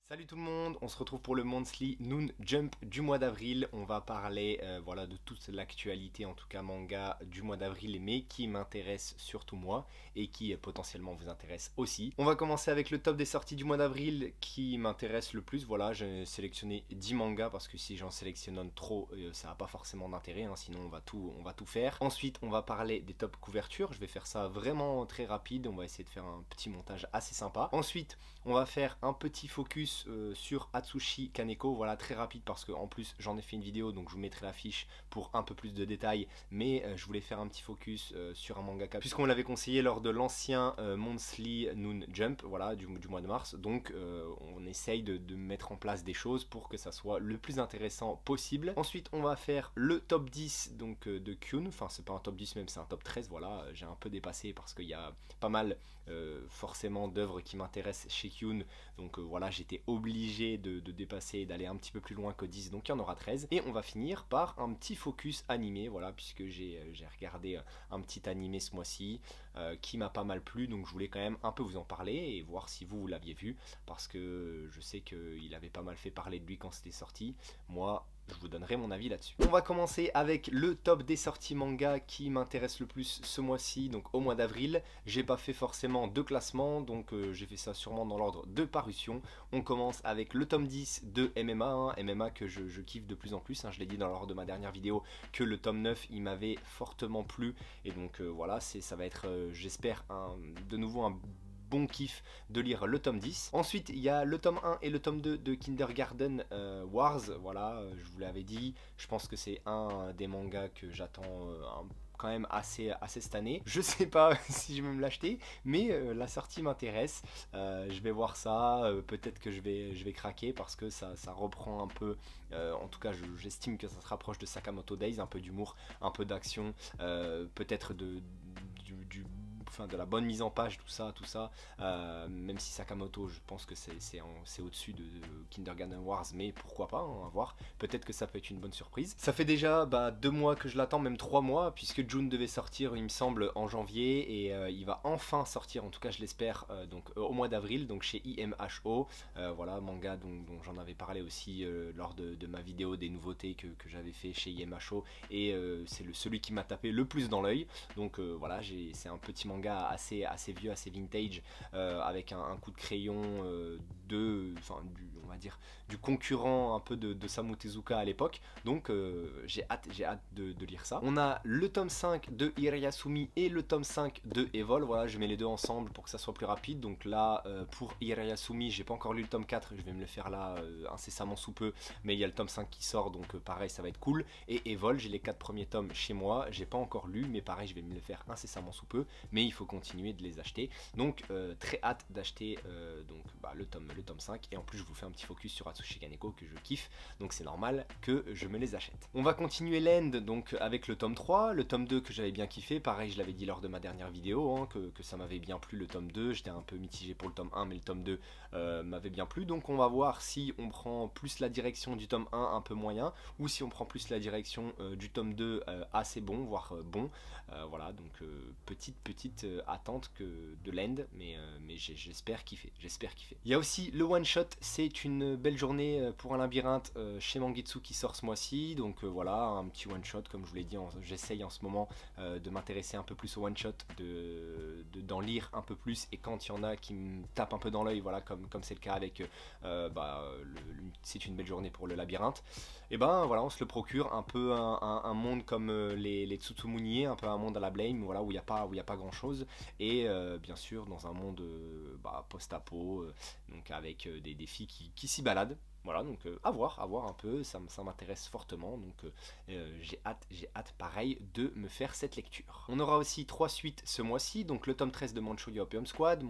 Salut tout le monde, on se retrouve pour le Monthly Noon Jump du mois d'avril. On va parler voilà, de toute l'actualité, en tout cas manga du mois d'avril, mais qui m'intéresse surtout moi et qui potentiellement vous intéresse aussi. On va commencer avec le top des sorties du mois d'avril qui m'intéresse le plus. Voilà, j'ai sélectionné 10 mangas parce que si j'en sélectionne trop, ça n'a pas forcément d'intérêt, hein, sinon on va tout faire. Ensuite, on va parler des top couvertures. Je vais faire ça vraiment très rapide. On va essayer de faire un petit montage assez sympa. Ensuite, on va faire un petit focus sur Atsushi Kaneko, voilà, très rapide parce que en plus j'en ai fait une vidéo, donc je vous mettrai l'affiche pour un peu plus de détails, mais je voulais faire un petit focus sur un mangaka puisqu'on l'avait conseillé lors de l'ancien Monthly Noon Jump, voilà, du mois de mars. Donc on essaye de mettre en place des choses pour que ça soit le plus intéressant possible. Ensuite on va faire le top 10 donc de Kyun, enfin c'est pas un top 10 même, c'est un top 13, voilà, j'ai un peu dépassé parce qu'il y a pas mal forcément d'œuvres qui m'intéressent chez Kyun, donc voilà, j'étais obligé de dépasser et d'aller un petit peu plus loin que 10, donc il y en aura 13. Et on va finir par un petit focus animé, voilà, puisque j'ai regardé un petit animé ce mois-ci qui m'a pas mal plu, donc je voulais quand même un peu vous en parler et voir si vous l'aviez vu, parce que je sais qu'il avait pas mal fait parler de lui quand c'était sorti. Moi, je vous donnerai mon avis là-dessus. On va commencer avec le top des sorties manga qui m'intéresse le plus ce mois-ci, donc au mois d'avril. J'ai pas fait forcément de classement, donc j'ai fait ça sûrement dans l'ordre de parution. On commence avec le tome 10 de MMA, hein, MMA que je kiffe de plus en plus, hein, je l'ai dit dans l'ordre de ma dernière vidéo que le tome 9 il m'avait fortement plu, et donc voilà, ça va être j'espère de nouveau un bon kiff de lire le tome 10. Ensuite, il y a le tome 1 et le tome 2 de Kindergarten Wars. Voilà, je vous l'avais dit. Je pense que c'est un des mangas que j'attends quand même assez cette année. Je sais pas si je vais me l'acheter, mais la sortie m'intéresse. Je vais voir ça. Peut-être que je vais craquer parce que ça reprend un peu. En tout cas, j'estime que ça se rapproche de Sakamoto Days, un peu d'humour, un peu d'action, peut-être enfin, de la bonne mise en page, tout ça, même si Sakamoto, je pense que c'est au-dessus de Kindergarten Wars, mais pourquoi pas, hein, à voir, peut-être que ça peut être une bonne surprise. Ça fait déjà 2 mois que je l'attends, même 3 mois, puisque June devait sortir, il me semble, en janvier, et il va enfin sortir, en tout cas je l'espère, donc au mois d'avril, donc chez IMHO, voilà, manga dont j'en avais parlé aussi lors de ma vidéo des nouveautés que j'avais fait chez IMHO, et c'est celui qui m'a tapé le plus dans l'œil, donc voilà, c'est un petit manga assez vieux, assez vintage, avec un coup de crayon on va dire du concurrent un peu de Samu Tezuka à l'époque, donc j'ai hâte de lire ça. On a le tome 5 de Hirayasumi et le tome 5 de Evol, voilà, je mets les deux ensemble pour que ça soit plus rapide. Donc là pour Hirayasumi, j'ai pas encore lu le tome 4, je vais me le faire là incessamment sous peu, mais il y a le tome 5 qui sort, donc pareil, ça va être cool. Et Evol, j'ai les 4 premiers tomes chez moi, j'ai pas encore lu, mais pareil, je vais me le faire incessamment sous peu, mais il faut continuer de les acheter, donc très hâte d'acheter le tome 5, et en plus je vous fais un petit focus sur Atsushi Kaneko que je kiffe, donc c'est normal que je me les achète. On va continuer l'end donc avec le tome 3, le tome 2 que j'avais bien kiffé, pareil je l'avais dit lors de ma dernière vidéo, hein, que ça m'avait bien plu le tome 2, j'étais un peu mitigé pour le tome 1, mais le tome 2 m'avait bien plu, donc on va voir si on prend plus la direction du tome 1 un peu moyen, ou si on prend plus la direction du tome 2 assez bon, voire bon, voilà, donc petite attente que de l'end, mais j'espère kiffer, Il y a aussi le one shot, c'est une belle journée pour un labyrinthe chez Mangetsu qui sort ce mois-ci, donc voilà, un petit one shot, comme je vous l'ai dit, j'essaye en ce moment de m'intéresser un peu plus au one shot, d'en lire un peu plus, et quand il y en a qui me tapent un peu dans l'œil, voilà, comme c'est le cas avec c'est une belle journée pour le labyrinthe, et ben voilà, on se le procure, un peu un monde comme les Tsutsumunii, un peu un monde à la Blame, voilà, où il n'y a pas grand chose, et bien sûr dans un monde post-apo, donc avec des défis qui s'y baladent. Voilà, donc à voir un peu, ça m'intéresse fortement, donc j'ai hâte pareil de me faire cette lecture. On aura aussi 3 suites ce mois-ci, donc le tome 13 de Manchuria Opium Squad,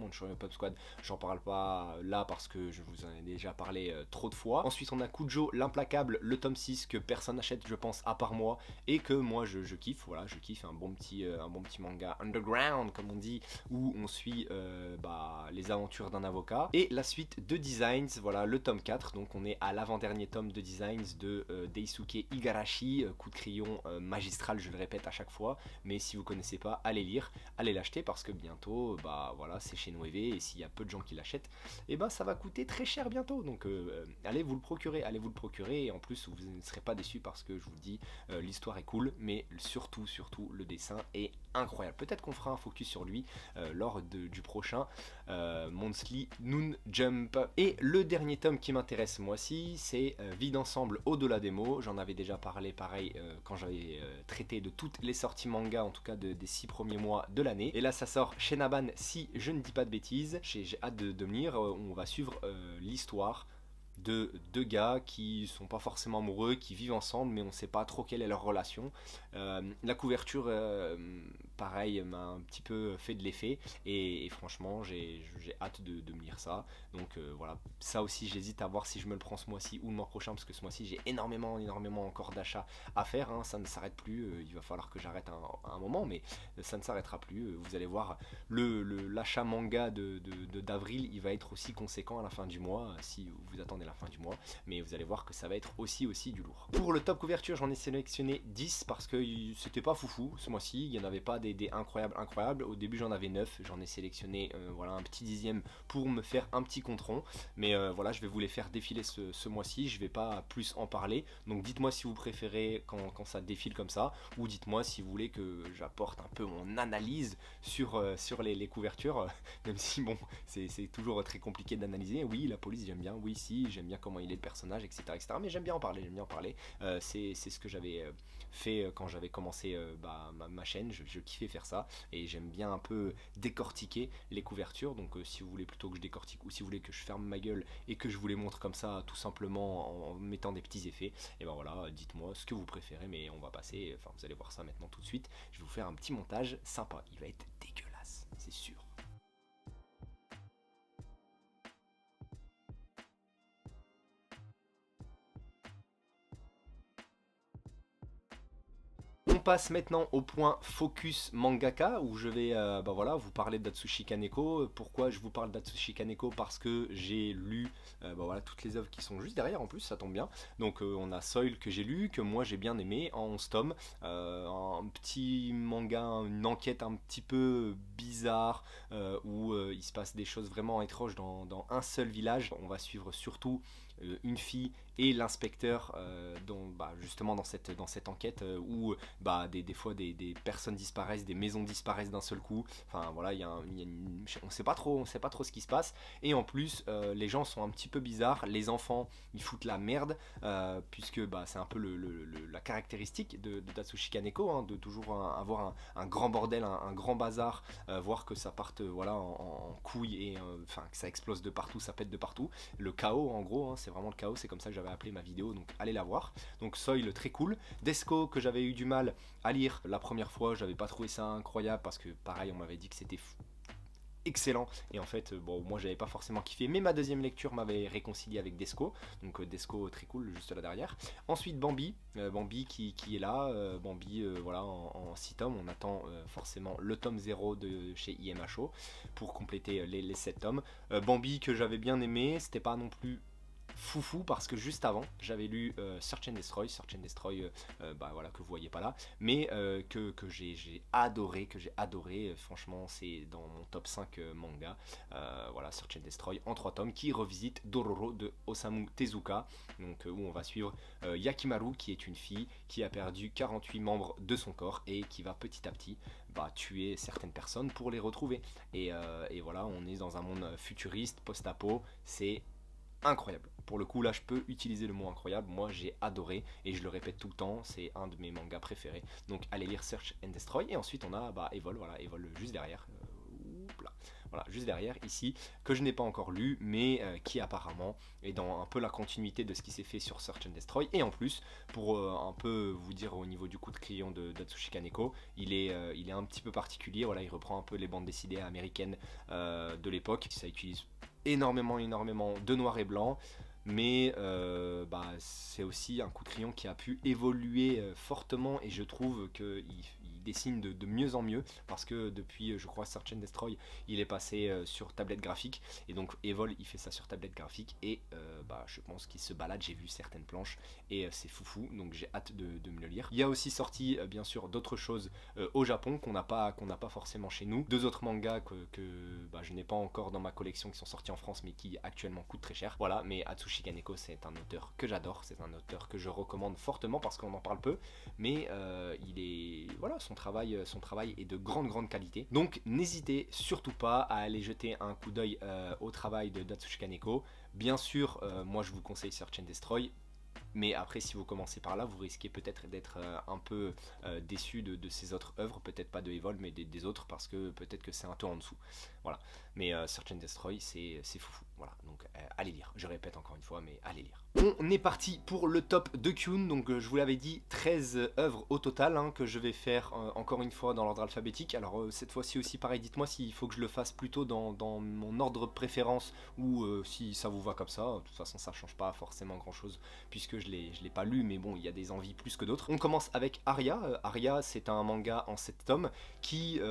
j'en parle pas là parce que je vous en ai déjà parlé trop de fois. Ensuite on a Kujo l'implacable, le tome 6 que personne n'achète je pense à part moi, et que moi je kiffe, voilà, je kiffe, un bon petit manga underground comme on dit, où on suit les aventures d'un avocat. Et la suite de Designs, voilà, le tome 4, donc on est à l'avant-dernier tome de Designs de Daisuke Igarashi, coup de crayon magistral, je le répète à chaque fois, mais si vous connaissez pas, allez lire, allez l'acheter parce que bientôt, bah voilà, c'est chez Noévé et s'il y a peu de gens qui l'achètent, et ben ça va coûter très cher bientôt. Donc allez vous le procurer, et en plus vous ne serez pas déçus parce que je vous le dis, l'histoire est cool, mais surtout le dessin est incroyable. Peut-être qu'on fera un focus sur lui lors du prochain Monthly Noon Jump. Et le dernier tome qui m'intéresse moi aussi, c'est Vie d'ensemble au-delà des mots. J'en avais déjà parlé pareil quand j'avais traité de toutes les sorties manga, en tout cas des 6 premiers mois de l'année. Et là ça sort chez Naban si je ne dis pas de bêtises. J'ai hâte de me lire. On va suivre l'histoire de deux gars qui sont pas forcément amoureux, qui vivent ensemble, mais on sait pas trop quelle est leur relation. La couverture, pareil, m'a un petit peu fait de l'effet, et franchement, j'ai hâte de me lire ça. Donc voilà, ça aussi, j'hésite à voir si je me le prends ce mois-ci ou le mois prochain, parce que ce mois-ci, j'ai énormément encore d'achats à faire. Hein. Ça ne s'arrête plus. Il va falloir que j'arrête un moment, mais ça ne s'arrêtera plus. Vous allez voir, l'achat manga d'avril, il va être aussi conséquent à la fin du mois, si vous attendez la fin du mois, mais vous allez voir que ça va être aussi du lourd. Pour le top couverture, j'en ai sélectionné 10 parce que c'était pas foufou ce mois-ci, il n'y en avait pas des incroyables. Au début j'en avais 9, j'en ai sélectionné voilà, un petit dixième pour me faire un petit compte rond, mais voilà, je vais vous les faire défiler ce mois-ci, je vais pas plus en parler, donc dites-moi si vous préférez quand ça défile comme ça, ou dites-moi si vous voulez que j'apporte un peu mon analyse sur les couvertures, même si bon, c'est toujours très compliqué d'analyser. Oui, la police j'aime bien, oui si, j'aime bien comment il est le personnage, etc. Mais j'aime bien en parler, c'est ce que j'avais fait quand j'avais commencé ma chaîne, je kiffais faire ça, et j'aime bien un peu décortiquer les couvertures, donc si vous voulez plutôt que je décortique, ou si vous voulez que je ferme ma gueule et que je vous les montre comme ça, tout simplement en mettant des petits effets, et ben voilà, dites-moi ce que vous préférez, mais on va passer, enfin vous allez voir ça maintenant tout de suite, je vais vous faire un petit montage sympa, il va être dégueulasse, c'est sûr. On passe maintenant au point focus mangaka où je vais voilà, vous parler d'Atsushi Kaneko. Pourquoi je vous parle d'Atsushi Kaneko? Parce que j'ai lu voilà, toutes les œuvres qui sont juste derrière en plus, ça tombe bien. Donc on a Soil que j'ai lu, que moi j'ai bien aimé, en 11 tomes. Un petit manga, une enquête un petit peu bizarre où il se passe des choses vraiment étranges dans un seul village. On va suivre surtout une fille et l'inspecteur justement dans cette enquête où des fois des personnes disparaissent, des maisons disparaissent d'un seul coup, enfin voilà, on sait pas trop ce qui se passe, et en plus les gens sont un petit peu bizarres, les enfants ils foutent la merde, puisque c'est un peu la caractéristique de Tatsushi Kaneko, hein, de toujours avoir un grand bordel, un grand bazar, voir que ça parte voilà, en couille, et que ça explose de partout, ça pète de partout, le chaos en gros, hein, c'est vraiment le chaos, c'est comme ça que j'avais appelé ma vidéo, donc allez la voir. Donc Soil très cool, Desco que j'avais eu du mal à lire la première fois, j'avais pas trouvé ça incroyable parce que pareil on m'avait dit que c'était excellent, et en fait bon, moi j'avais pas forcément kiffé, mais ma deuxième lecture m'avait réconcilié avec Desco, donc Desco très cool juste là derrière. Ensuite Bambi, Bambi qui est là, Bambi voilà, en 6 tomes, on attend forcément le tome 0 de chez IMHO pour compléter les 7 tomes. Bambi que j'avais bien aimé, c'était pas non plus foufou parce que juste avant j'avais lu Search and Destroy, voilà, que vous voyez pas là, mais que j'ai adoré, franchement c'est dans mon top 5 manga, voilà, Search and Destroy en 3 tomes qui revisite Dororo de Osamu Tezuka, donc où on va suivre Yakimaru qui est une fille qui a perdu 48 membres de son corps et qui va petit à petit tuer certaines personnes pour les retrouver, et voilà, on est dans un monde futuriste, post-apo, c'est incroyable. Pour le coup là je peux utiliser le mot incroyable, moi j'ai adoré et je le répète tout le temps, c'est un de mes mangas préférés, donc allez lire Search and Destroy. Et ensuite on a Evol, voilà, Evol juste derrière, voilà, juste derrière ici, que je n'ai pas encore lu, mais qui apparemment est dans un peu la continuité de ce qui s'est fait sur Search and Destroy. Et en plus, pour un peu vous dire au niveau du coup de crayon d'Atsushi Kaneko, il est un petit peu particulier, voilà, il reprend un peu les bandes dessinées américaines de l'époque, ça utilise énormément de noir et blanc, mais c'est aussi un coup de crayon qui a pu évoluer fortement, et je trouve qu'il il dessine de mieux en mieux, parce que depuis, je crois, Search and Destroy, il est passé sur tablette graphique, et donc Evol, il fait ça sur tablette graphique, et je pense qu'il se balade, j'ai vu certaines planches, et c'est foufou, donc j'ai hâte de me le lire. Il y a aussi sorti, bien sûr, d'autres choses au Japon, qu'on n'a pas forcément chez nous. 2 autres mangas que je n'ai pas encore dans ma collection, qui sont sortis en France, mais qui actuellement coûtent très cher. Voilà, mais Atsushi Kaneko, c'est un auteur que j'adore, c'est un auteur que je recommande fortement, parce qu'on en parle peu, mais son travail est de grande qualité. Donc n'hésitez surtout pas à aller jeter un coup d'œil au travail de Atsushi Kaneko. Bien sûr, moi je vous conseille Search and Destroy, mais après, si vous commencez par là, vous risquez peut-être d'être un peu déçu de ses autres œuvres, peut-être pas de Evol, mais des autres, parce que peut-être que c'est un peu en dessous. Voilà. Mais Search and Destroy, c'est foufou. Voilà. Donc allez lire. Je répète encore une fois, mais allez lire. On est parti pour le top de Kyun. Donc je vous l'avais dit, 13 œuvres au total, hein, que je vais faire encore une fois dans l'ordre alphabétique. Alors cette fois-ci aussi, pareil, dites-moi s'il faut que je le fasse plutôt dans mon ordre de préférence, ou si ça vous va comme ça. De toute façon, ça change pas forcément grand-chose, puisque je l'ai pas lu, mais bon, il y a des envies plus que d'autres. On commence avec Aria. Aria, c'est un manga en 7 tomes qui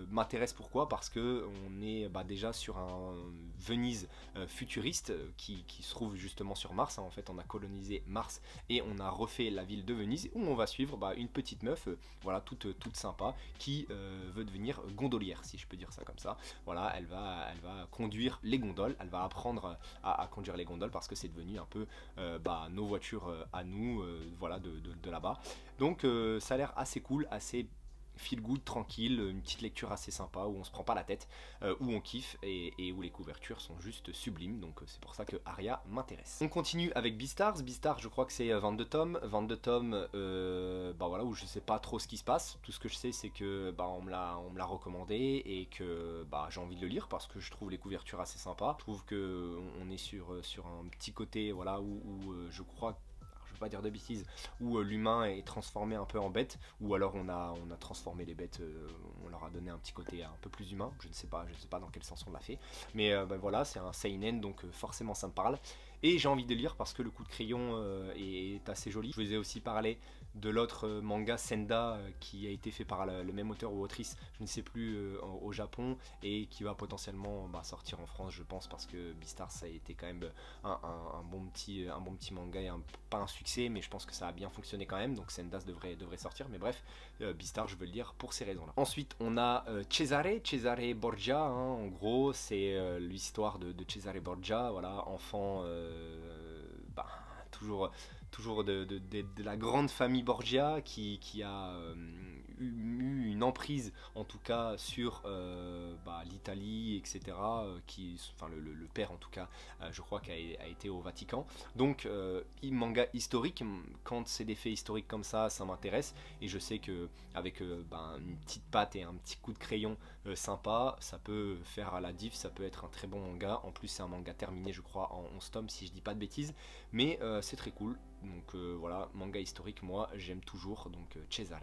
m'intéresse. Pourquoi? Parce que on est déjà sur un Venise futuriste qui se trouve justement sur Mars. Hein. En fait, on a colonisé Mars et on a refait la ville de Venise, où on va suivre une petite meuf, voilà, toute sympa, qui veut devenir gondolière, si je peux dire ça comme ça. Voilà, elle va conduire les gondoles, elle va apprendre à conduire les gondoles, parce que c'est devenu un peu nos voitures à nous, voilà, de là-bas. Donc ça a l'air assez cool, assez feel good, tranquille, une petite lecture assez sympa, où on se prend pas la tête, où on kiffe, et où les couvertures sont juste sublimes. Donc c'est pour ça que Aria m'intéresse. On continue avec Beastars. Beastars, je crois que c'est 22 tomes. 22 tomes, voilà, où je sais pas trop ce qui se passe. Tout ce que je sais, c'est que on me l'a recommandé, et que j'ai envie de le lire, parce que je trouve les couvertures assez sympas. Je trouve que on est sur un petit côté, voilà, où je crois, pas dire de bêtises, où l'humain est transformé un peu en bête, ou alors on a transformé les bêtes, on leur a donné un petit côté un peu plus humain, je ne sais pas dans quel sens on l'a fait, mais voilà, c'est un seinen, donc forcément ça me parle, et j'ai envie de lire parce que le coup de crayon est assez joli. Je vous ai aussi parlé de l'autre manga Senda, qui a été fait par le même auteur ou autrice, je ne sais plus, au Japon, et qui va potentiellement sortir en France, je pense, parce que Beastars, ça a été quand même un bon petit manga, et pas un succès, mais je pense que ça a bien fonctionné quand même, donc Sendas devrait sortir, mais bref, Beastars, je veux le lire pour ces raisons là. Ensuite on a Cesare Borgia, hein, en gros c'est l'histoire de Cesare Borgia, voilà, enfant toujours de la grande famille Borgia, qui a eu une emprise, en tout cas, sur l'Italie, etc. Le père, en tout cas, je crois qu'a été au Vatican. Donc, manga historique, quand c'est des faits historiques comme ça m'intéresse, et je sais que avec une petite patte et un petit coup de crayon sympa, ça peut faire à la diff, ça peut être un très bon manga. En plus, c'est un manga terminé, je crois, en 11 tomes, si je dis pas de bêtises, mais c'est très cool. Donc voilà, manga historique, moi j'aime toujours, donc Cesare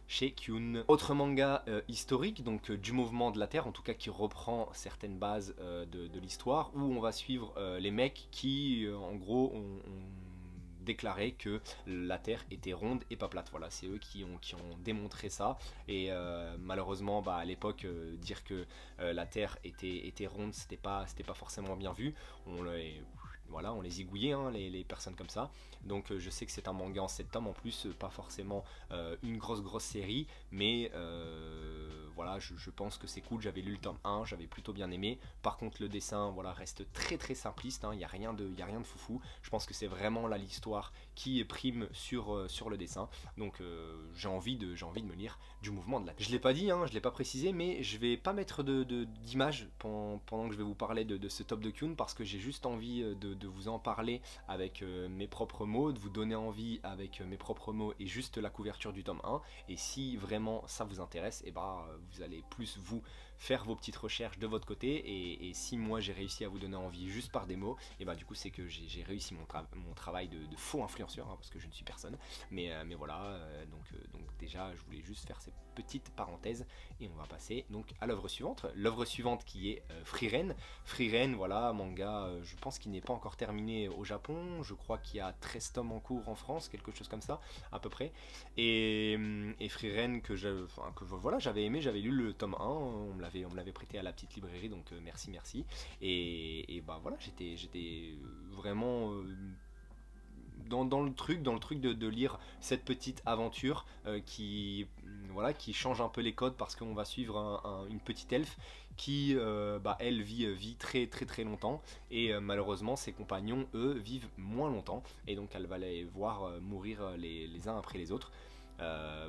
chez Kyun. Autre manga historique, donc du mouvement de la Terre, en tout cas qui reprend certaines bases de l'histoire, où on va suivre les mecs qui en gros ont déclaré que la Terre était ronde et pas plate. Voilà, c'est eux qui ont démontré ça, et malheureusement à l'époque, dire que la Terre était ronde, c'était pas forcément bien vu. On les zigouillait, hein, les personnes comme ça. Donc je sais que c'est un manga en 7 tomes en plus, pas forcément une grosse série, mais voilà, je pense que c'est cool. J'avais lu le tome 1, j'avais plutôt bien aimé. Par contre le dessin, voilà, reste très simpliste, hein, il n'y a rien de foufou. Je pense que c'est vraiment là l'histoire qui prime sur le dessin. Donc j'ai envie de me lire du mouvement de la Terre. Je l'ai pas dit, hein, je l'ai pas précisé, mais je vais pas mettre d'image pendant que je vais vous parler de ce top de Kyun, parce que j'ai juste envie de vous en parler avec mes propres mots, de vous donner envie avec mes propres mots, et juste la couverture du tome 1. Et si vraiment ça vous intéresse, et vous allez plus vous faire vos petites recherches de votre côté, et si moi j'ai réussi à vous donner envie juste par des mots, et bah du coup c'est que j'ai réussi mon travail de faux influenceur, hein, parce que je ne suis personne, mais voilà, donc déjà je voulais juste faire ces petites parenthèses, et on va passer donc à l'œuvre suivante qui est Frieren. Frieren, voilà, manga, je pense qu'il n'est pas encore terminé au Japon, je crois qu'il y a 13 tomes en cours en France, quelque chose comme ça, à peu près, et Frieren voilà, j'avais aimé, j'avais lu le tome 1, on me l'avait prêté à la petite librairie, donc merci, et bah voilà, j'étais vraiment dans le truc de lire cette petite aventure voilà, qui change un peu les codes, parce qu'on va suivre une petite elfe qui, elle, vit très très très longtemps, et malheureusement ses compagnons, eux, vivent moins longtemps, et donc elle va les voir mourir les uns après les autres.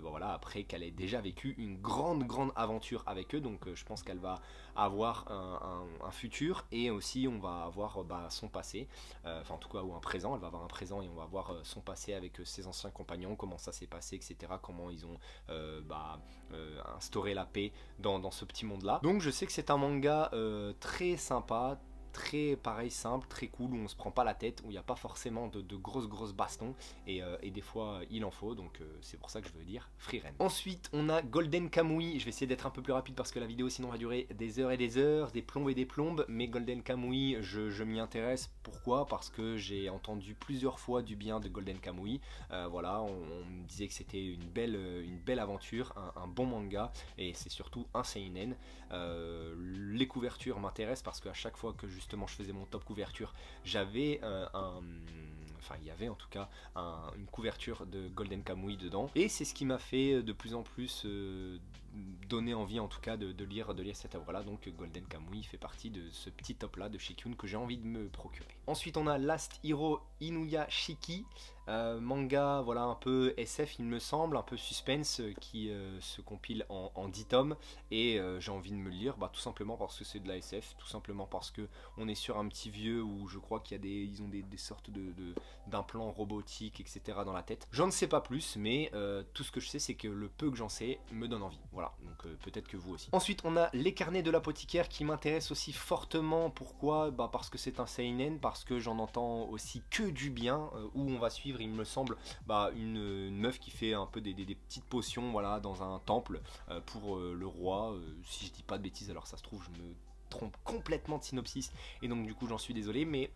Voilà, après qu'elle ait déjà vécu une grande aventure avec eux, donc je pense qu'elle va avoir un futur, et aussi on va avoir son passé, enfin en tout cas, ou un présent, elle va avoir un présent, et on va voir son passé avec ses anciens compagnons, comment ça s'est passé, etc., comment ils ont instauré la paix dans ce petit monde là. Donc je sais que c'est un manga très sympa, très pareil, simple, très cool, où on se prend pas la tête, où il n'y a pas forcément de grosses bastons, et des fois il en faut, donc c'est pour ça que je veux dire Frieren. Ensuite on a Golden Kamuy, je vais essayer d'être un peu plus rapide parce que la vidéo sinon va durer des heures et des heures, des plombes et des plombes, mais Golden Kamuy, je m'y intéresse. Pourquoi? Parce que j'ai entendu plusieurs fois du bien de Golden Kamuy, voilà, on me disait que c'était une belle aventure, un bon manga, et c'est surtout un seinen. Les couvertures m'intéressent parce qu'à chaque fois que justement je faisais mon top couverture, j'avais enfin il y avait en tout cas une couverture de Golden Kamuy dedans, et c'est ce qui m'a fait de plus en plus donner envie en tout cas de lire cette œuvre là. Donc Golden Kamuy fait partie de ce petit top là de Shikyun que j'ai envie de me procurer. Ensuite on a Last Hero Inuya Shiki, manga voilà, un peu SF il me semble, un peu suspense, qui se compile en 10 tomes, et j'ai envie de me le lire, tout simplement parce que c'est de la SF, tout simplement parce que on est sur un petit vieux où je crois qu'il y a ils ont des sortes d'implants robotiques, etc., dans la tête. J'en ne sais pas plus, mais tout ce que je sais c'est que le peu que j'en sais me donne envie, voilà, donc peut-être que vous aussi. Ensuite on a Les Carnets de l'apothicaire qui m'intéresse aussi fortement. Pourquoi? Parce que c'est un seinen, parce que j'en entends aussi que du bien, où on va suivre, il me semble, une meuf qui fait un peu des petites potions, voilà, dans un temple pour le roi, si je dis pas de bêtises, alors ça se trouve je me trompe complètement de synopsis, et donc du coup j'en suis désolé, mais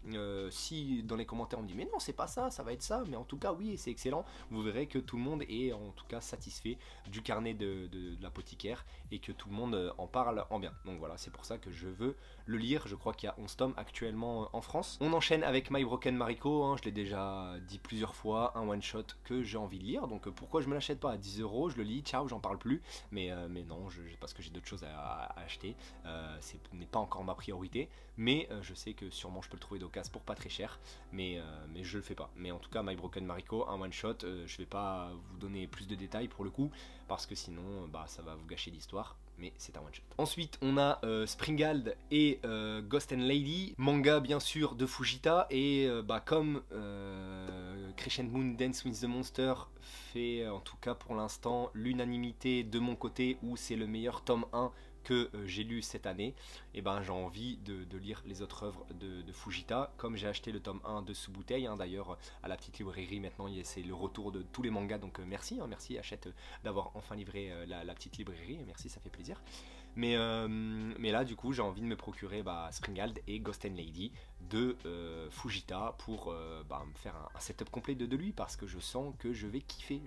si dans les commentaires on me dit mais non c'est pas ça, ça va être ça, mais en tout cas oui c'est excellent, vous verrez que tout le monde est en tout cas satisfait du carnet de l'apothicaire, et que tout le monde en parle en bien. Donc voilà, c'est pour ça que je veux le lire. Je crois qu'il y a 11 tomes actuellement en France. On enchaîne avec My Broken Mariko, hein, je l'ai déjà dit plusieurs fois, un one shot que j'ai envie de lire, donc pourquoi je me l'achète pas à 10 €, je le lis, ciao, j'en parle plus, mais non, parce que j'ai d'autres choses à acheter, ce n'est pas encore ma priorité, mais je sais que sûrement je peux le trouver d'occasion pour pas très cher, mais je le fais pas. Mais en tout cas My Broken Mariko, un one shot, je vais pas vous donner plus de détails pour le coup, parce que sinon ça va vous gâcher l'histoire, mais c'est un one shot. Ensuite on a Springald et Ghost and Lady, manga bien sûr de Fujita, et comme Crescent Moon Dance with the Monster fait en tout cas pour l'instant l'unanimité de mon côté, où c'est le meilleur tome 1 que j'ai lu cette année, et j'ai envie de lire les autres œuvres de Fujita. Comme j'ai acheté le tome 1 de sous bouteille, hein, d'ailleurs à la petite librairie maintenant c'est le retour de tous les mangas, donc merci, hein, merci Hachette d'avoir enfin livré la petite librairie, merci, ça fait plaisir. Mais là du coup j'ai envie de me procurer Springald et Ghost and Lady de Fujita pour me faire un setup complet de lui, parce que je sens que je vais kiffer,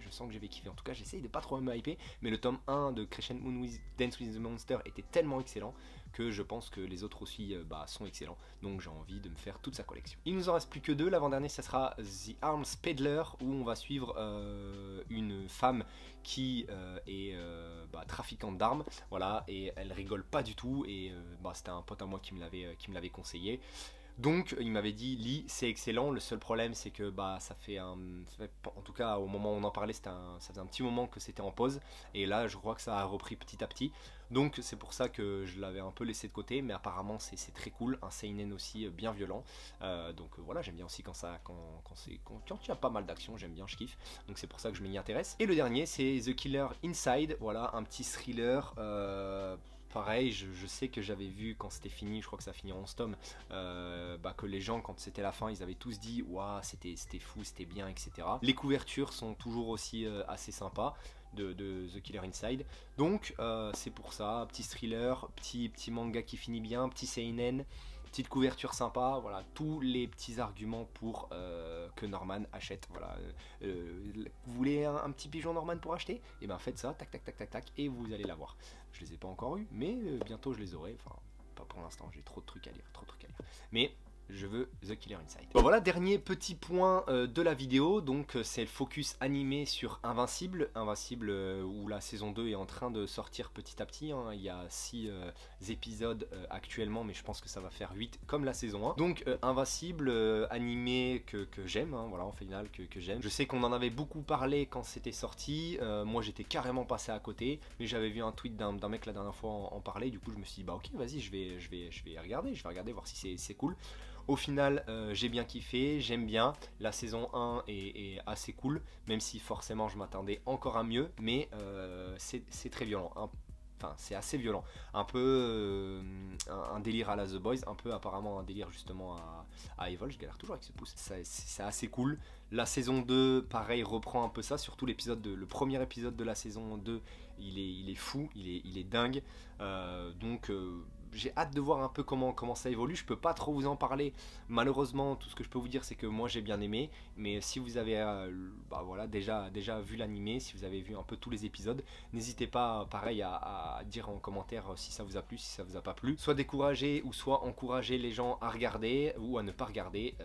en tout cas j'essaye de pas trop me hyper, mais le tome 1 de Crescent Moon Dance with the Monster était tellement excellent que je pense que les autres aussi sont excellents, donc j'ai envie de me faire toute sa collection. Il nous en reste plus que 2, l'avant-dernier ça sera The Arms Peddler, où on va suivre une femme qui est trafiquante d'armes, voilà, et elle rigole pas du tout, et c'était un pote à moi qui me l'avait conseillé. Donc il m'avait dit lis, c'est excellent, le seul problème c'est que ça fait en tout cas au moment où on en parlait, ça faisait un petit moment que c'était en pause, et là je crois que ça a repris petit à petit, donc c'est pour ça que je l'avais un peu laissé de côté, mais apparemment c'est très cool, un seinen aussi bien violent, donc voilà, j'aime bien aussi quand il y a pas mal d'action, j'aime bien, je kiffe, donc c'est pour ça que je m'y intéresse. Et le dernier c'est The Killer Inside, voilà, un petit thriller pareil, je sais que j'avais vu quand c'était fini, je crois que ça finit en 11 tomes, que les gens, quand c'était la fin, ils avaient tous dit waouh, c'était fou, c'était bien, etc. Les couvertures sont toujours aussi assez sympas de The Killer Inside. Donc c'est pour ça, petit thriller, petit manga qui finit bien, petit seinen, petite couverture sympa, voilà, tous les petits arguments pour que Norman achète. Voilà, vous voulez un petit pigeon Norman pour acheter? Et ben faites ça, tac tac tac tac tac, et vous allez l'avoir. Je les ai pas encore eu, mais bientôt je les aurai. Enfin, pas pour l'instant, j'ai trop de trucs à lire, trop de trucs à lire. Mais je veux The Killer Inside. Bon, voilà, dernier petit point de la vidéo, donc c'est le focus animé sur Invincible, où la saison 2 est en train de sortir petit à petit, hein. Il y a 6 épisodes actuellement, mais je pense que ça va faire 8 comme la saison 1. Donc Invincible, animé que j'aime, hein, voilà, en final que j'aime. Je sais qu'on en avait beaucoup parlé quand c'était sorti, moi j'étais carrément passé à côté, mais j'avais vu un tweet d'un mec la dernière fois en parler, du coup je me suis dit bah ok, vas-y, je vais regarder voir si c'est cool. Au final, j'ai bien kiffé, j'aime bien. La saison 1 est assez cool, même si forcément je m'attendais encore à mieux, mais c'est très violent. Enfin, c'est assez violent. Un peu un délire à la The Boys, un peu apparemment un délire justement à Evil. Je galère toujours avec ce pouce. C'est assez cool. La saison 2, pareil, reprend un peu ça, surtout le premier épisode de la saison 2. Il est fou, il est dingue. Donc j'ai hâte de voir un peu comment ça évolue. Je peux pas trop vous en parler. Malheureusement, tout ce que je peux vous dire, c'est que moi j'ai bien aimé. Mais si vous avez voilà, déjà vu l'animé, si vous avez vu un peu tous les épisodes, n'hésitez pas, pareil, à dire en commentaire si ça vous a plu, si ça vous a pas plu. Soit décourager ou soit encourager les gens à regarder ou à ne pas regarder,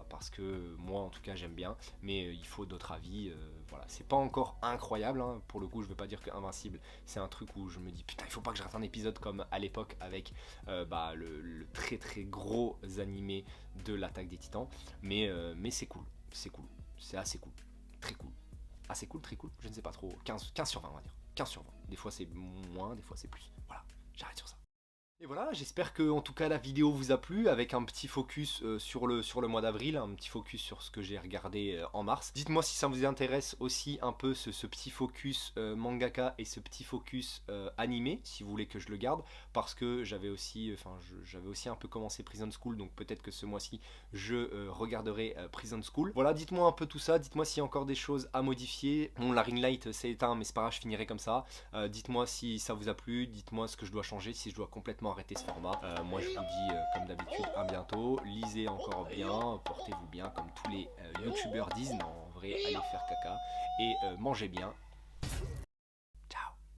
parce que moi en tout cas j'aime bien. Mais il faut d'autres avis. Voilà, c'est pas encore incroyable, hein. Pour le coup, je veux pas dire que Invincible, c'est un truc où je me dis putain, il faut pas que je rate un épisode comme à l'époque avec le très très gros animé de l'Attaque des Titans. Mais c'est cool, c'est assez cool, très cool. Assez cool, très cool, je ne sais pas trop. 15 sur 20, on va dire. 15 sur 20. Des fois c'est moins, des fois c'est plus. Voilà, j'arrête sur ça. Et voilà, j'espère que en tout cas la vidéo vous a plu, avec un petit focus sur le mois d'avril, un petit focus sur ce que j'ai regardé en mars. Dites-moi si ça vous intéresse aussi un peu ce petit focus mangaka et ce petit focus animé, si vous voulez que je le garde, parce que j'avais aussi un peu commencé Prison School, donc peut-être que ce mois-ci je regarderai Prison School. Voilà, dites-moi un peu tout ça, dites-moi s'il y a encore des choses à modifier. Bon, la ring light s'est éteint, mais c'est pas grave, je finirai comme ça. Dites-moi si ça vous a plu, dites-moi ce que je dois changer, si je dois complètement arrêter ce format. Moi je vous dis comme d'habitude à bientôt, lisez encore bien, portez-vous bien comme tous les youtubeurs disent, non en vrai allez faire caca et mangez bien